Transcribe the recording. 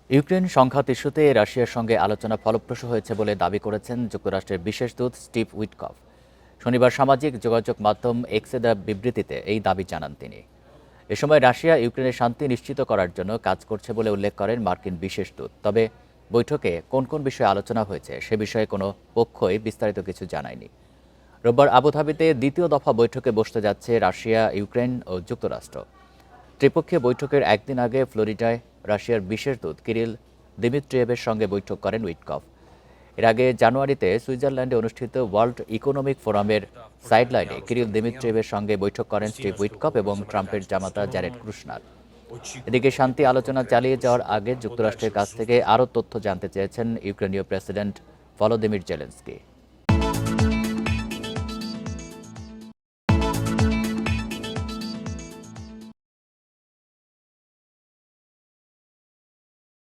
Ukraine সংঘাত ইস্যুতে রাশিয়ার সঙ্গে আলোচনা ফলপ্রসূ হয়েছে বলে দাবি করেছেন যুক্তরাষ্ট্রের বিশেষ দূত স্টিভ উইটকফ। শনিবার সামাজিক যোগাযোগ মাধ্যম এক্সে দেওয়া বিবৃতিতে এই দাবি জানান তিনি। এ সময় রাশিয়া ইউক্রেনের শান্তি নিশ্চিত করার জন্য কাজ করছে বলে উল্লেখ করেন মার্কিন বিশেষ দূত। তবে বৈঠকে কোন কোন বিষয়ে আলোচনা হয়েছে সে বিষয়ে কোনো পক্ষই বিস্তারিত কিছু জানায়নি। রোববার আবুধাবিতে দ্বিতীয় দফা বৈঠকে বসতে যাচ্ছে রাশিয়া, ইউক্রেন ও যুক্তরাষ্ট্র। ত্রিপক্ষীয় বৈঠকের একদিন আগে ফ্লোরিডায় রাশিয়ার বিশেষ দূত কিরিল দিমিত্রিয়েভের সঙ্গে বৈঠক করেন উইটকফ। এর আগে জানুয়ারিতে সুইজারল্যান্ডে অনুষ্ঠিত ওয়ার্ল্ড ইকোনমিক ফোরামের সাইডলাইনে কিরিল দিমিত্রিয়েভের সঙ্গে বৈঠক করেন স্টিভ উইটকফ এবং ট্রাম্পের জামাতা জ্যারেড কুশনার। এদিকে শান্তি আলোচনা চালিয়ে যাওয়ার আগে যুক্তরাষ্ট্রের কাছ থেকে আরও তথ্য জানতে চেয়েছেন ইউক্রেনীয় প্রেসিডেন্ট ভলোদিমির জেলেনস্কি।